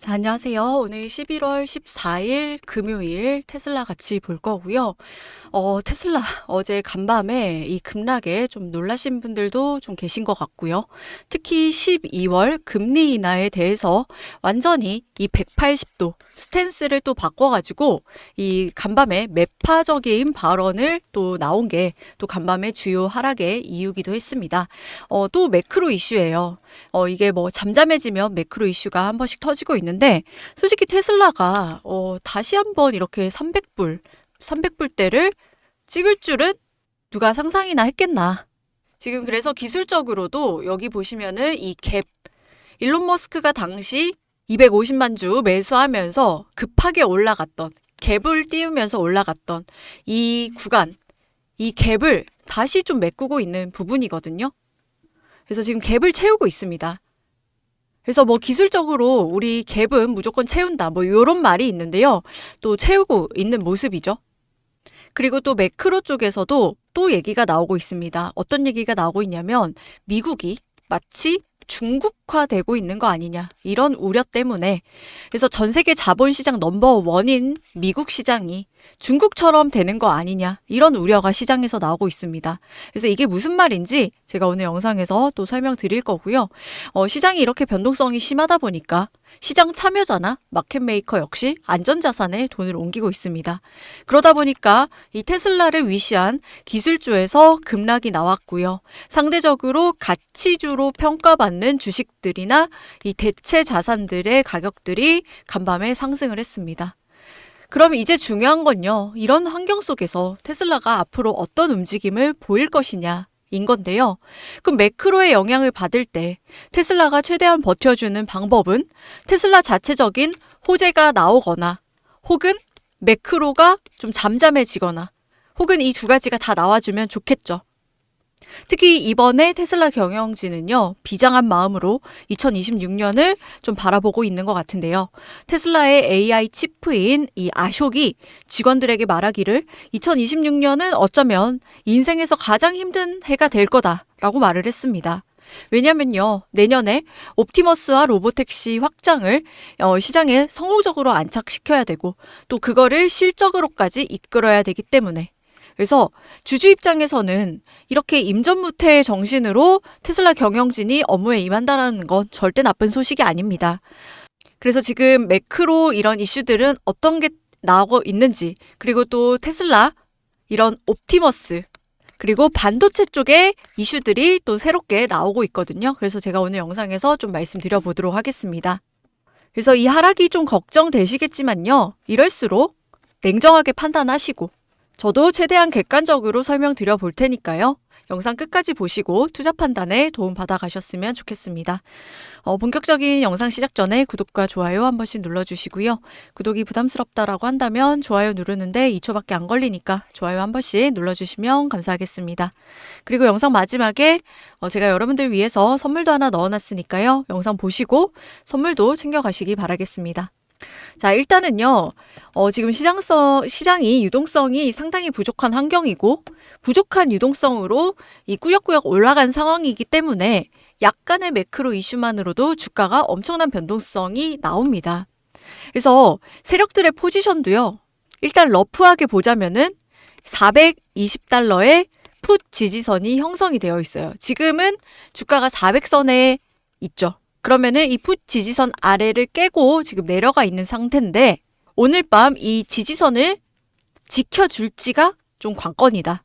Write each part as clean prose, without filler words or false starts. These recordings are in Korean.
자, 안녕하세요. 오늘 11월 14일 금요일 테슬라 같이 볼 거고요. 테슬라 어제 간밤에 이 급락에 좀 놀라신 분들도 좀 계신 것 같고요. 특히 12월 금리 인하에 대해서 완전히 이 180도 스탠스를 또 바꿔가지고 이 간밤에 매파적인 발언을 또 나온 게 또 간밤에 주요 하락의 이유기도 했습니다. 또 매크로 이슈예요. 이게 뭐 잠잠해지면 매크로 이슈가 한 번씩 터지고 있는데 솔직히 테슬라가 다시 한번 이렇게 300불대를 찍을 줄은 누가 상상이나 했겠나. 지금 그래서 기술적으로도 여기 보시면은 이 갭, 일론 머스크가 당시 250만 주 매수하면서 급하게 올라갔던, 갭을 띄우면서 올라갔던 이 구간, 이 갭을 다시 좀 메꾸고 있는 부분이거든요. 그래서 지금 갭을 채우고 있습니다. 그래서 뭐 기술적으로 우리 갭은 무조건 채운다, 뭐 이런 말이 있는데요. 또 채우고 있는 모습이죠. 그리고 또 매크로 쪽에서도 또 얘기가 나오고 있습니다. 어떤 얘기가 나오고 있냐면 미국이 마치 중국화되고 있는 거 아니냐, 이런 우려 때문에. 그래서 전 세계 자본시장 넘버원인 미국 시장이 중국처럼 되는 거 아니냐, 이런 우려가 시장에서 나오고 있습니다. 그래서 이게 무슨 말인지 제가 오늘 영상에서 또 설명드릴 거고요. 시장이 이렇게 변동성이 심하다 보니까 시장 참여자나 마켓메이커 역시 안전자산에 돈을 옮기고 있습니다. 그러다 보니까 이 테슬라를 위시한 기술주에서 급락이 나왔고요. 상대적으로 가치주로 평가받는 주식들이나 이 대체 자산들의 가격들이 간밤에 상승을 했습니다. 그럼 이제 중요한 건요, 이런 환경 속에서 테슬라가 앞으로 어떤 움직임을 보일 것이냐 인 건데요. 그럼 매크로의 영향을 받을 때 테슬라가 최대한 버텨주는 방법은 테슬라 자체적인 호재가 나오거나 혹은 매크로가 좀 잠잠해지거나 혹은 이 두 가지가 다 나와주면 좋겠죠. 특히 이번에 테슬라 경영진은요, 비장한 마음으로 2026년을 좀 바라보고 있는 것 같은데요. 테슬라의 AI 치프인 이 아숑이 직원들에게 말하기를 2026년은 어쩌면 인생에서 가장 힘든 해가 될 거다라고 말을 했습니다. 왜냐면요, 내년에 옵티머스와 로보택시 확장을 시장에 성공적으로 안착시켜야 되고 또 그거를 실적으로까지 이끌어야 되기 때문에. 그래서 주주 입장에서는 이렇게 임전무퇴의 정신으로 테슬라 경영진이 업무에 임한다는 건 절대 나쁜 소식이 아닙니다. 그래서 지금 매크로 이런 이슈들은 어떤 게 나오고 있는지, 그리고 또 테슬라 이런 옵티머스, 그리고 반도체 쪽의 이슈들이 또 새롭게 나오고 있거든요. 그래서 제가 오늘 영상에서 좀 말씀드려 보도록 하겠습니다. 그래서 이 하락이 좀 걱정되시겠지만요, 이럴수록 냉정하게 판단하시고 저도 최대한 객관적으로 설명드려 볼 테니까요. 영상 끝까지 보시고 투자 판단에 도움 받아 가셨으면 좋겠습니다. 본격적인 영상 시작 전에 구독과 좋아요 한 번씩 눌러주시고요. 구독이 부담스럽다라고 한다면 좋아요 누르는데 2초밖에 안 걸리니까 좋아요 한 번씩 눌러주시면 감사하겠습니다. 그리고 영상 마지막에 제가 여러분들 위해서 선물도 하나 넣어놨으니까요. 영상 보시고 선물도 챙겨가시기 바라겠습니다. 자, 일단은요, 지금 시장이 유동성이 상당히 부족한 환경이고, 부족한 유동성으로 이 꾸역꾸역 올라간 상황이기 때문에 약간의 매크로 이슈만으로도 주가가 엄청난 변동성이 나옵니다. 그래서 세력들의 포지션도요, 일단 러프하게 보자면은 420달러의 풋 지지선이 형성이 되어 있어요. 지금은 주가가 400선에 있죠. 그러면은 이 풋 지지선 아래를 깨고 지금 내려가 있는 상태인데 오늘 밤 이 지지선을 지켜줄지가 좀 관건이다.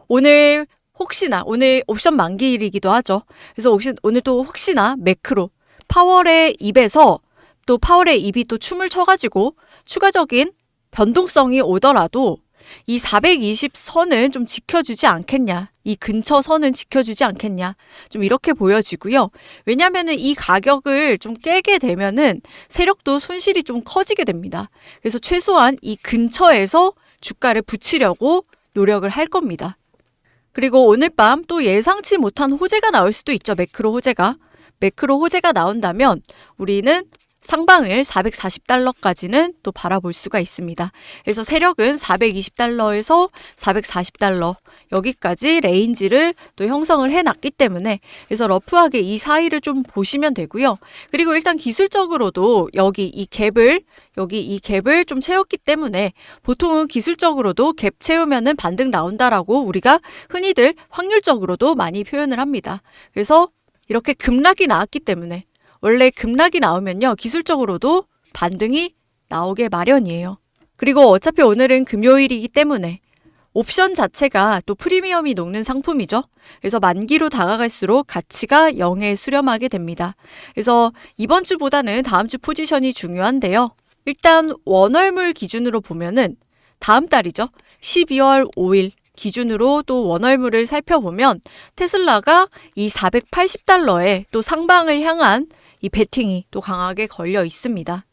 오늘 옵션 만기일이기도 하죠. 그래서 오늘 또 혹시나 매크로 파월의 입에서 또 파월의 입이 또 춤을 춰가지고 추가적인 변동성이 오더라도 이 420선은 좀 지켜주지 않겠냐, 이 근처 선은 지켜주지 않겠냐, 좀 이렇게 보여지고요. 왜냐면은 이 가격을 좀 깨게 되면은 세력도 손실이 좀 커지게 됩니다. 그래서 최소한 이 근처에서 주가를 붙이려고 노력을 할 겁니다. 그리고 오늘 밤 또 예상치 못한 호재가 나올 수도 있죠. 매크로 호재가 나온다면 우리는 상방을 440달러까지는 또 바라볼 수가 있습니다. 그래서 세력은 420달러에서 440달러 여기까지 레인지를 또 형성을 해놨기 때문에 그래서 러프하게 이 사이를 좀 보시면 되고요. 그리고 일단 기술적으로도 여기 이 갭을 좀 채웠기 때문에 보통은 기술적으로도 갭 채우면은 반등 나온다라고 우리가 흔히들 확률적으로도 많이 표현을 합니다. 그래서 이렇게 급락이 나왔기 때문에 원래 급락이 나오면요. 기술적으로도 반등이 나오게 마련이에요. 그리고 어차피 오늘은 금요일이기 때문에 옵션 자체가 또 프리미엄이 녹는 상품이죠. 그래서 만기로 다가갈수록 가치가 0에 수렴하게 됩니다. 그래서 이번 주보다는 다음 주 포지션이 중요한데요. 일단 원월물 기준으로 보면은 다음 달이죠. 12월 5일 기준으로 또 원월물을 살펴보면 테슬라가 이 480달러에 또 상방을 향한 이 베팅이 또 강하게 걸려 있습니다.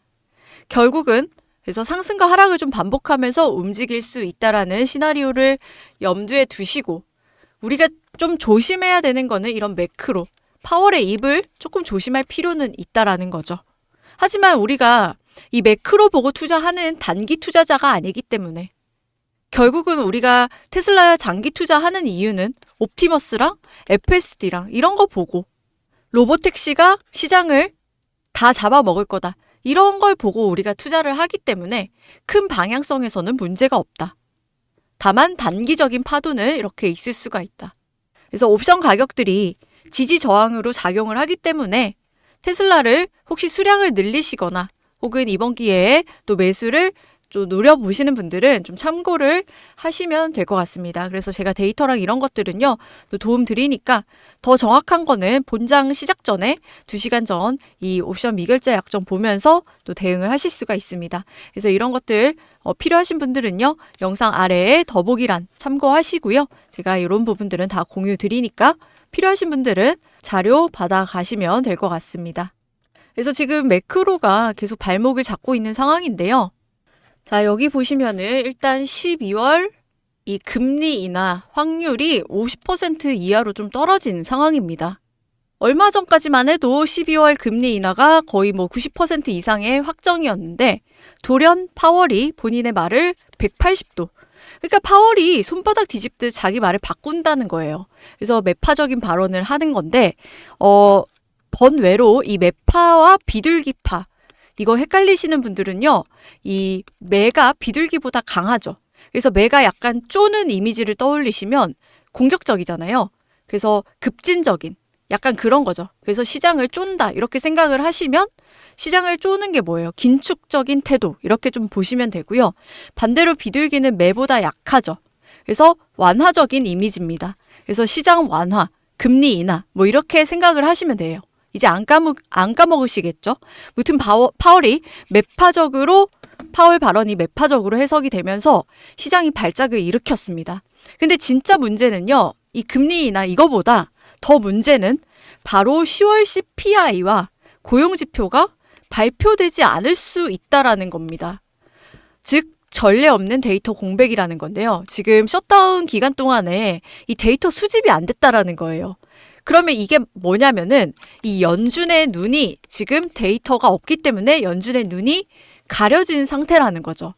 결국은 그래서 상승과 하락을 좀 반복하면서 움직일 수 있다라는 시나리오를 염두에 두시고 우리가 좀 조심해야 되는 거는 이런 매크로, 파월의 입을 조금 조심할 필요는 있다라는 거죠. 하지만 우리가 이 매크로 보고 투자하는 단기 투자자가 아니기 때문에 결국은 우리가 테슬라에 장기 투자하는 이유는 옵티머스랑 FSD랑 이런 거 보고 로보택시가 시장을 다 잡아먹을 거다. 이런 걸 보고 우리가 투자를 하기 때문에 큰 방향성에서는 문제가 없다. 다만 단기적인 파도는 이렇게 있을 수가 있다. 그래서 옵션 가격들이 지지 저항으로 작용을 하기 때문에 테슬라를 혹시 수량을 늘리시거나 혹은 이번 기회에 또 매수를 좀 노려보시는 분들은 좀 참고를 하시면 될 것 같습니다. 그래서 제가 데이터랑 이런 것들은요, 또 도움 드리니까 더 정확한 거는 본장 시작 전에 2시간 전 이 옵션 미결제 약정 보면서 또 대응을 하실 수가 있습니다. 그래서 이런 것들 필요하신 분들은요, 영상 아래에 더보기란 참고하시고요. 제가 이런 부분들은 다 공유 드리니까 필요하신 분들은 자료 받아가시면 될 것 같습니다. 그래서 지금 매크로가 계속 발목을 잡고 있는 상황인데요. 자, 여기 보시면은 일단 12월 이 금리 인하 확률이 50% 이하로 좀 떨어진 상황입니다. 얼마 전까지만 해도 12월 금리 인하가 거의 90% 이상의 확정이었는데 돌연 파월이 본인의 말을 180도. 그러니까 파월이 손바닥 뒤집듯 자기 말을 바꾼다는 거예요. 그래서 매파적인 발언을 하는 건데 번외로 이 매파와 비둘기파 이거 헷갈리시는 분들은요. 이 매가 비둘기보다 강하죠. 그래서 매가 약간 쪼는 이미지를 떠올리시면 공격적이잖아요. 그래서 급진적인 약간 그런 거죠. 그래서 시장을 쫀다 이렇게 생각을 하시면 시장을 쪼는 게 뭐예요? 긴축적인 태도 이렇게 좀 보시면 되고요. 반대로 비둘기는 매보다 약하죠. 그래서 완화적인 이미지입니다. 그래서 시장 완화, 금리 인하 이렇게 생각을 하시면 돼요. 이제 안 까먹으시겠죠? 무튼 파월이 파월 발언이 매파적으로 해석이 되면서 시장이 발작을 일으켰습니다. 근데 진짜 문제는요. 이 금리 인하 이거보다 더 문제는 바로 10월 CPI와 고용지표가 발표되지 않을 수 있다라는 겁니다. 즉 전례 없는 데이터 공백이라는 건데요. 지금 셧다운 기간 동안에 이 데이터 수집이 안 됐다라는 거예요. 그러면 이게 뭐냐면은 이 연준의 눈이 지금 데이터가 없기 때문에 연준의 눈이 가려진 상태라는 거죠.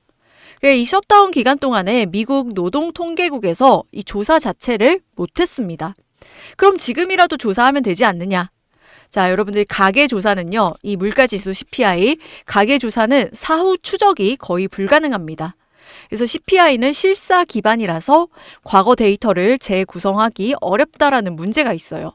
이 셧다운 기간 동안에 미국 노동통계국에서 이 조사 자체를 못했습니다. 그럼 지금이라도 조사하면 되지 않느냐? 자, 여러분들 가계조사는요. 이 물가지수 CPI, 가계조사는 사후 추적이 거의 불가능합니다. 그래서 CPI는 실사 기반이라서 과거 데이터를 재구성하기 어렵다라는 문제가 있어요.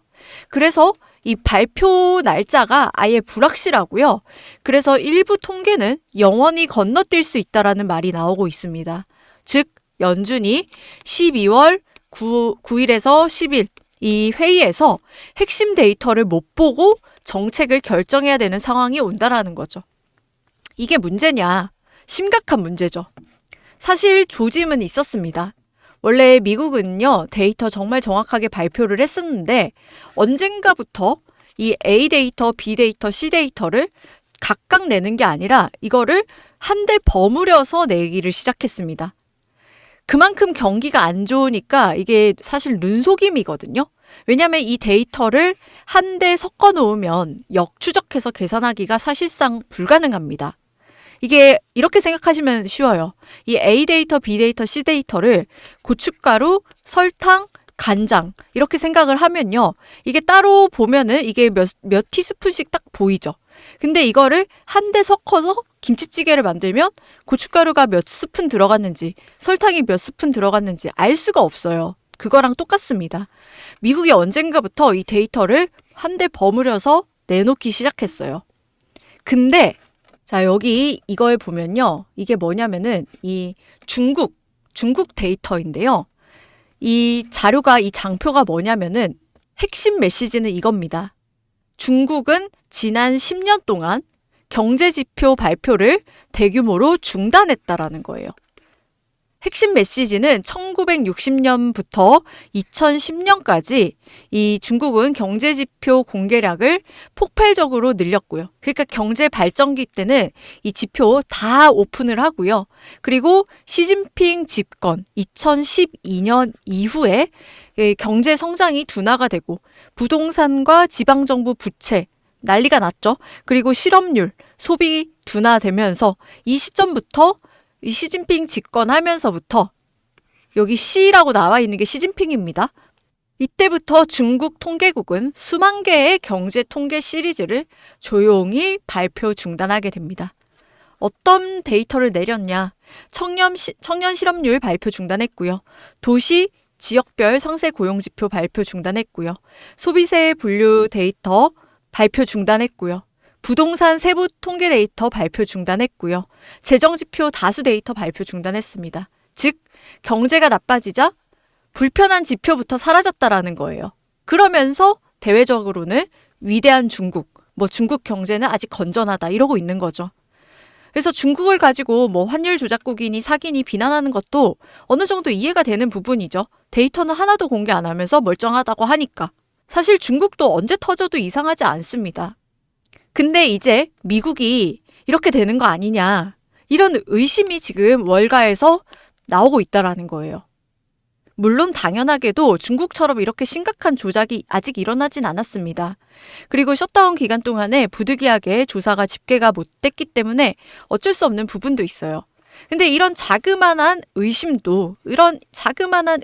그래서 이 발표 날짜가 아예 불확실하고요. 그래서 일부 통계는 영원히 건너뛸 수 있다라는 말이 나오고 있습니다. 즉 연준이 12월 9일에서 10일 이 회의에서 핵심 데이터를 못 보고 정책을 결정해야 되는 상황이 온다라는 거죠. 이게 문제냐? 심각한 문제죠. 사실 조짐은 있었습니다. 원래 미국은요, 데이터 정말 정확하게 발표를 했었는데 언젠가부터 이 A 데이터, B 데이터, C 데이터를 각각 내는 게 아니라 이거를 한데 버무려서 내기를 시작했습니다. 그만큼 경기가 안 좋으니까 이게 사실 눈속임이거든요. 왜냐하면 이 데이터를 한데 섞어 놓으면 역추적해서 계산하기가 사실상 불가능합니다. 이게 이렇게 생각하시면 쉬워요. 이 A 데이터, B 데이터, C 데이터를 고춧가루, 설탕, 간장 이렇게 생각을 하면요. 이게 따로 보면은 이게 몇 티스푼씩 딱 보이죠. 근데 이거를 한데 섞어서 김치찌개를 만들면 고춧가루가 몇 스푼 들어갔는지 설탕이 몇 스푼 들어갔는지 알 수가 없어요. 그거랑 똑같습니다. 미국이 언젠가부터 이 데이터를 한데 버무려서 내놓기 시작했어요. 근데 자, 여기 이걸 보면요. 이게 뭐냐면은 이 중국 데이터인데요. 이 자료가 이 장표가 뭐냐면은 핵심 메시지는 이겁니다. 중국은 지난 10년 동안 경제 지표 발표를 대규모로 중단했다라는 거예요. 핵심 메시지는 1960년부터 2010년까지 이 중국은 경제지표 공개량을 폭발적으로 늘렸고요. 그러니까 경제 발전기 때는 이 지표 다 오픈을 하고요. 그리고 시진핑 집권 2012년 이후에 경제 성장이 둔화가 되고 부동산과 지방정부 부채 난리가 났죠. 그리고 실업률, 소비 둔화되면서 이 시점부터 이 시진핑 집권하면서부터 여기 C라고 나와 있는 게 시진핑입니다. 이때부터 중국 통계국은 수만 개의 경제 통계 시리즈를 조용히 발표 중단하게 됩니다. 어떤 데이터를 내렸냐? 청년 실업률 발표 중단했고요. 도시 지역별 상세 고용지표 발표 중단했고요. 소비세 분류 데이터 발표 중단했고요. 부동산 세부 통계 데이터 발표 중단했고요. 재정지표 다수 데이터 발표 중단했습니다. 즉, 경제가 나빠지자 불편한 지표부터 사라졌다라는 거예요. 그러면서 대외적으로는 위대한 중국, 중국 경제는 아직 건전하다 이러고 있는 거죠. 그래서 중국을 가지고 환율 조작국이니 사기니 비난하는 것도 어느 정도 이해가 되는 부분이죠. 데이터는 하나도 공개 안 하면서 멀쩡하다고 하니까. 사실 중국도 언제 터져도 이상하지 않습니다. 근데 이제 미국이 이렇게 되는 거 아니냐 이런 의심이 지금 월가에서 나오고 있다라는 거예요. 물론 당연하게도 중국처럼 이렇게 심각한 조작이 아직 일어나진 않았습니다. 그리고 셧다운 기간 동안에 부득이하게 조사가 집계가 못 됐기 때문에 어쩔 수 없는 부분도 있어요. 근데 이런 자그마한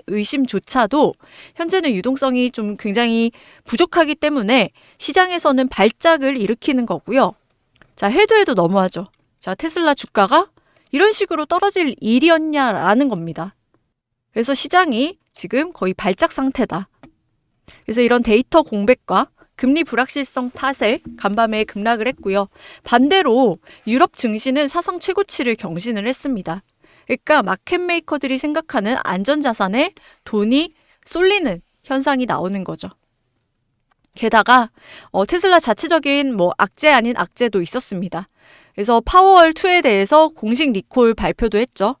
의심조차도 현재는 유동성이 좀 굉장히 부족하기 때문에 시장에서는 발작을 일으키는 거고요. 자, 해도 너무하죠. 자, 테슬라 주가가 이런 식으로 떨어질 일이었냐라는 겁니다. 그래서 시장이 지금 거의 발작 상태다. 그래서 이런 데이터 공백과 금리 불확실성 탓에 간밤에 급락을 했고요. 반대로 유럽 증시는 사상 최고치를 경신을 했습니다. 그러니까 마켓 메이커들이 생각하는 안전자산에 돈이 쏠리는 현상이 나오는 거죠. 게다가 테슬라 자체적인 악재 아닌 악재도 있었습니다. 그래서 파워월2에 대해서 공식 리콜 발표도 했죠.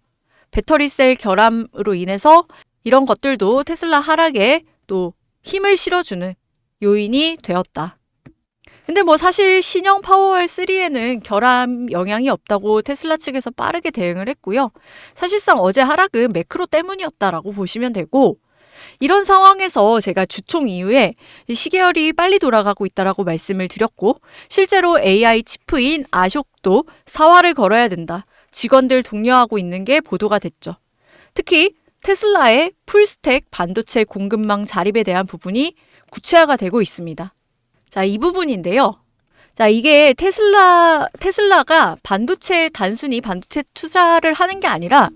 배터리셀 결함으로 인해서 이런 것들도 테슬라 하락에 또 힘을 실어주는 요인이 되었다. 근데 사실 신형 파워월 3에는 결함 영향이 없다고 테슬라 측에서 빠르게 대응을 했고요. 사실상 어제 하락은 매크로 때문이었다라고 보시면 되고, 이런 상황에서 제가 주총 이후에 시계열이 빨리 돌아가고 있다라고 말씀을 드렸고, 실제로 AI 치프인 아쇼크도 사활을 걸어야 된다. 직원들 독려하고 있는 게 보도가 됐죠. 특히 테슬라의 풀스택 반도체 공급망 자립에 대한 부분이 구체화가 되고 있습니다. 자, 이 부분인데요. 자, 이게 테슬라가 단순히 반도체 투자를 하는 게 아니라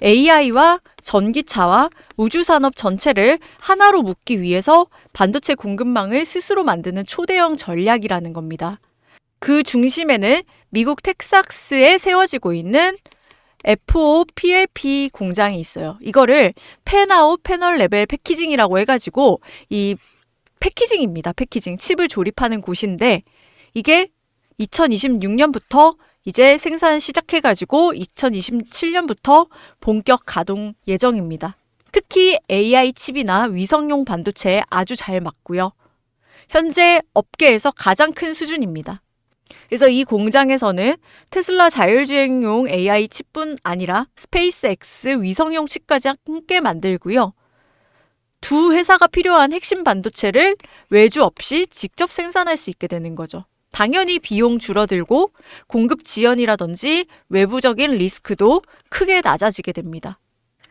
AI와 전기차와 우주산업 전체를 하나로 묶기 위해서 반도체 공급망을 스스로 만드는 초대형 전략이라는 겁니다. 그 중심에는 미국 텍사스에 세워지고 있는 FOPLP 공장이 있어요. 이거를 팬아웃 패널 레벨 패키징이라고 해가지고 이 패키징입니다. 패키징. 칩을 조립하는 곳인데 이게 2026년부터 이제 생산 시작해가지고 2027년부터 본격 가동 예정입니다. 특히 AI 칩이나 위성용 반도체에 아주 잘 맞고요. 현재 업계에서 가장 큰 수준입니다. 그래서 이 공장에서는 테슬라 자율주행용 AI 칩뿐 아니라 스페이스X 위성용 칩까지 함께 만들고요. 두 회사가 필요한 핵심 반도체를 외주 없이 직접 생산할 수 있게 되는 거죠. 당연히 비용 줄어들고 공급 지연이라든지 외부적인 리스크도 크게 낮아지게 됩니다.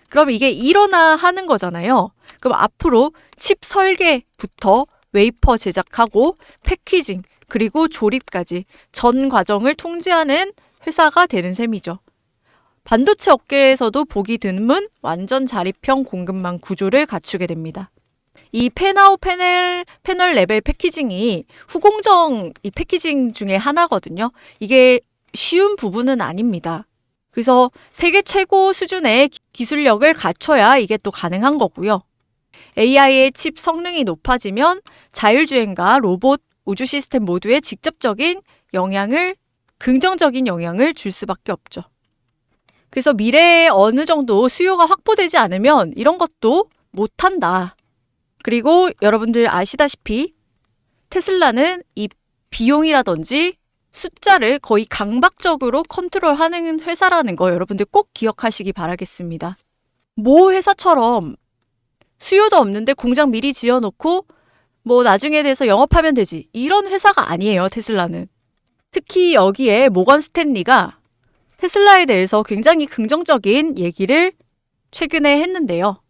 그럼 이게 일어나 하는 거잖아요. 그럼 앞으로 칩 설계부터 웨이퍼 제작하고 패키징 그리고 조립까지 전 과정을 통제하는 회사가 되는 셈이죠. 반도체 업계에서도 보기 드문 완전 자립형 공급망 구조를 갖추게 됩니다. 이 팬아웃 패널 레벨 패키징이 후공정 이 패키징 중에 하나거든요. 이게 쉬운 부분은 아닙니다. 그래서 세계 최고 수준의 기술력을 갖춰야 이게 또 가능한 거고요. AI의 칩 성능이 높아지면 자율주행과 로봇, 우주 시스템 모두에 직접적인 긍정적인 영향을 줄 수밖에 없죠. 그래서 미래에 어느 정도 수요가 확보되지 않으면 이런 것도 못한다. 그리고 여러분들 아시다시피 테슬라는 이 비용이라든지 숫자를 거의 강박적으로 컨트롤하는 회사라는 거 여러분들 꼭 기억하시기 바라겠습니다. 모 회사처럼 수요도 없는데 공장 미리 지어놓고 뭐 나중에 돼서 영업하면 되지. 이런 회사가 아니에요, 테슬라는. 특히 여기에 모건 스탠리가 테슬라에 대해서 굉장히 긍정적인 얘기를 최근에 했는데요.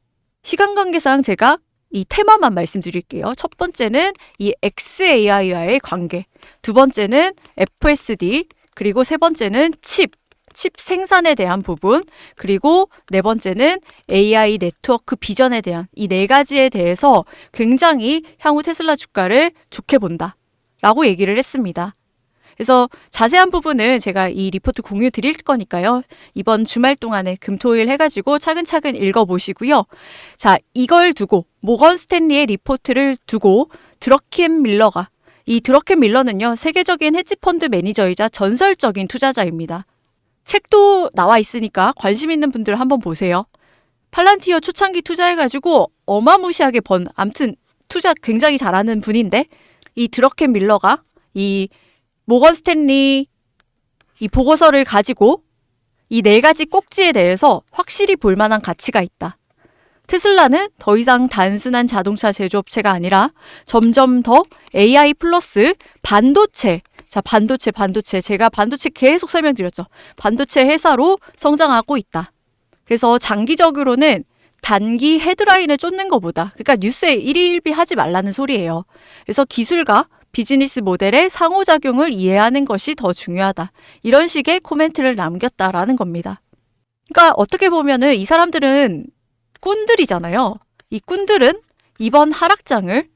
시간 관계상 제가 이 테마만 말씀드릴게요. 첫 번째는 이 XAI와의 관계, 두 번째는 FSD, 그리고 세 번째는 칩 생산에 대한 부분, 그리고 네 번째는 AI 네트워크 비전에 대한 이 네 가지에 대해서 굉장히 향후 테슬라 주가를 좋게 본다 라고 얘기를 했습니다. 그래서 자세한 부분은 제가 이 리포트 공유 드릴 거니까요. 이번 주말 동안에 금토일 해가지고 차근차근 읽어보시고요. 자, 이걸 두고 모건 스탠리의 리포트를 두고 드러켄 밀러가 이 드러켄 밀러는요. 세계적인 헤지펀드 매니저이자 전설적인 투자자입니다. 책도 나와 있으니까 관심 있는 분들 한번 보세요. 팔란티어 초창기 투자해가지고 어마무시하게 암튼 투자 굉장히 잘하는 분인데 이 드러켄 밀러가 이 모건 스탠리 이 보고서를 가지고 이 네 가지 꼭지에 대해서 확실히 볼 만한 가치가 있다. 테슬라는 더 이상 단순한 자동차 제조업체가 아니라 점점 더 AI 플러스 반도체, 자, 반도체. 제가 반도체 계속 설명드렸죠. 반도체 회사로 성장하고 있다. 그래서 장기적으로는 단기 헤드라인을 쫓는 것보다, 그러니까 뉴스에 일희일비하지 말라는 소리예요. 그래서 기술과 비즈니스 모델의 상호작용을 이해하는 것이 더 중요하다. 이런 식의 코멘트를 남겼다라는 겁니다. 그러니까 어떻게 보면은 이 사람들은 꾼들이잖아요. 이 꾼들은 이번 하락장을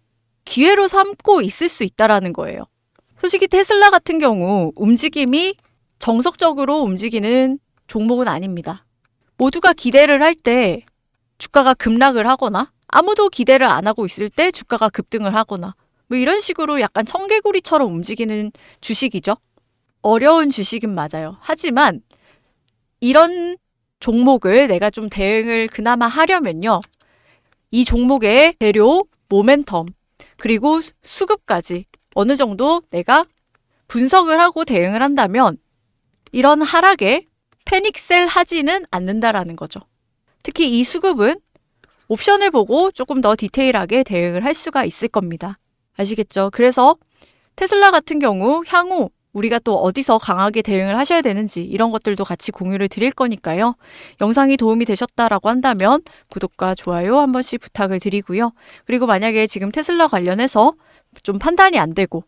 기회로 삼고 있을 수 있다라는 거예요. 솔직히 테슬라 같은 경우 움직임이 정석적으로 움직이는 종목은 아닙니다. 모두가 기대를 할 때 주가가 급락을 하거나 아무도 기대를 안 하고 있을 때 주가가 급등을 하거나 뭐 이런 식으로 약간 청개구리처럼 움직이는 주식이죠. 어려운 주식은 맞아요. 하지만 이런 종목을 내가 좀 대응을 그나마 하려면요. 이 종목의 재료, 모멘텀, 그리고 수급까지 어느 정도 내가 분석을 하고 대응을 한다면 이런 하락에 패닉셀 하지는 않는다라는 거죠. 특히 이 수급은 옵션을 보고 조금 더 디테일하게 대응을 할 수가 있을 겁니다. 아시겠죠? 그래서 테슬라 같은 경우 향후 우리가 또 어디서 강하게 대응을 하셔야 되는지 이런 것들도 같이 공유를 드릴 거니까요. 영상이 도움이 되셨다라고 한다면 구독과 좋아요 한 번씩 부탁을 드리고요. 그리고 만약에 지금 테슬라 관련해서 좀 판단이 안 되고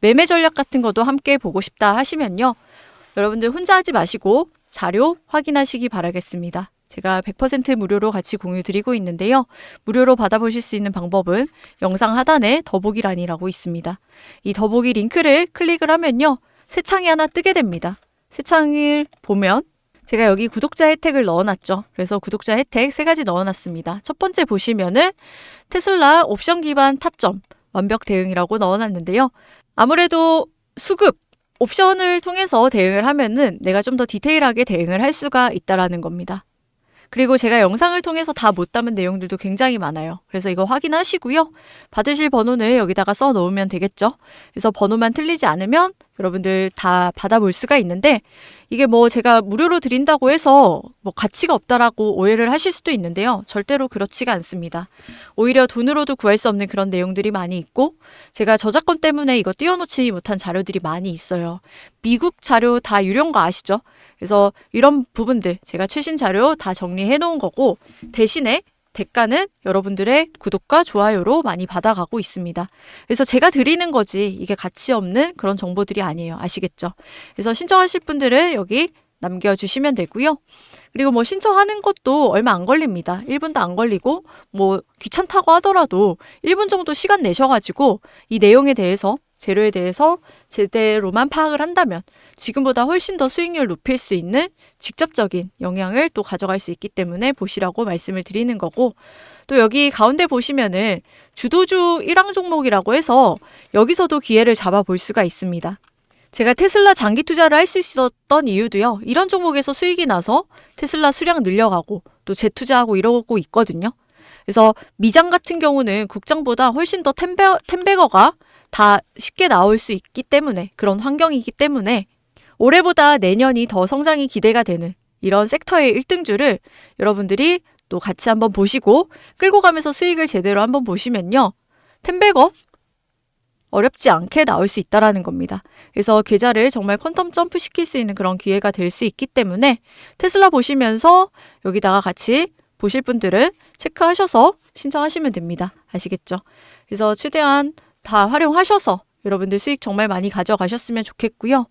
매매 전략 같은 것도 함께 보고 싶다 하시면요. 여러분들 혼자 하지 마시고 자료 확인하시기 바라겠습니다. 제가 100% 무료로 같이 공유 드리고 있는데요. 무료로 받아보실 수 있는 방법은 영상 하단에 더보기란이라고 있습니다. 이 더보기 링크를 클릭을 하면요. 새 창이 하나 뜨게 됩니다. 새 창을 보면 제가 여기 구독자 혜택을 넣어놨죠. 그래서 구독자 혜택 3가지 넣어놨습니다. 첫 번째 보시면은 테슬라 옵션 기반 타점 완벽 대응이라고 넣어놨는데요. 아무래도 수급, 옵션을 통해서 대응을 하면은 내가 좀 더 디테일하게 대응을 할 수가 있다라는 겁니다. 그리고 제가 영상을 통해서 다 못 담은 내용들도 굉장히 많아요. 그래서 이거 확인하시고요. 받으실 번호는 여기다가 써 놓으면 되겠죠. 그래서 번호만 틀리지 않으면 여러분들 다 받아볼 수가 있는데, 이게 뭐 제가 무료로 드린다고 해서 뭐 가치가 없다라고 오해를 하실 수도 있는데요. 절대로 그렇지가 않습니다. 오히려 돈으로도 구할 수 없는 그런 내용들이 많이 있고, 제가 저작권 때문에 이거 띄워놓지 못한 자료들이 많이 있어요. 미국 자료 다 유료인 거 아시죠? 그래서 이런 부분들 제가 최신 자료 다 정리해 놓은 거고, 대신에 대가는 여러분들의 구독과 좋아요로 많이 받아가고 있습니다. 그래서 제가 드리는 거지 이게 가치 없는 그런 정보들이 아니에요. 아시겠죠? 그래서 신청하실 분들은 여기 남겨주시면 되고요. 그리고 뭐 신청하는 것도 얼마 안 걸립니다. 1분도 안 걸리고, 뭐 귀찮다고 하더라도 1분 정도 시간 내셔가지고 이 내용에 대해서, 재료에 대해서 제대로만 파악을 한다면 지금보다 훨씬 더 수익률 높일 수 있는 직접적인 영향을 또 가져갈 수 있기 때문에 보시라고 말씀을 드리는 거고, 또 여기 가운데 보시면은 주도주 1항 종목이라고 해서 여기서도 기회를 잡아볼 수가 있습니다. 제가 테슬라 장기 투자를 할 수 있었던 이유도요. 이런 종목에서 수익이 나서 테슬라 수량 늘려가고 또 재투자하고 이러고 있거든요. 그래서 미장 같은 경우는 국장보다 훨씬 더 텐베거가 다 쉽게 나올 수 있기 때문에, 그런 환경이기 때문에 올해보다 내년이 더 성장이 기대가 되는 이런 섹터의 1등주를 여러분들이 또 같이 한번 보시고 끌고 가면서 수익을 제대로 한번 보시면요. 텐베거 어렵지 않게 나올 수 있다라는 겁니다. 그래서 계좌를 정말 퀀텀 점프 시킬 수 있는 그런 기회가 될 수 있기 때문에 테슬라 보시면서 여기다가 같이 보실 분들은 체크하셔서 신청하시면 됩니다. 아시겠죠? 그래서 최대한 다 활용하셔서 여러분들 수익 정말 많이 가져가셨으면 좋겠고요.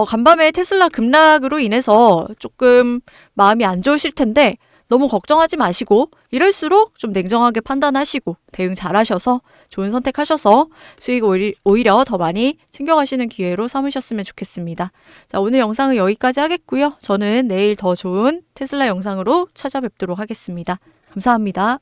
간밤에 테슬라 급락으로 인해서 조금 마음이 안 좋으실 텐데 너무 걱정하지 마시고, 이럴수록 좀 냉정하게 판단하시고 대응 잘하셔서 좋은 선택하셔서 수익 오히려 더 많이 챙겨가시는 기회로 삼으셨으면 좋겠습니다. 자, 오늘 영상은 여기까지 하겠고요. 저는 내일 더 좋은 테슬라 영상으로 찾아뵙도록 하겠습니다. 감사합니다.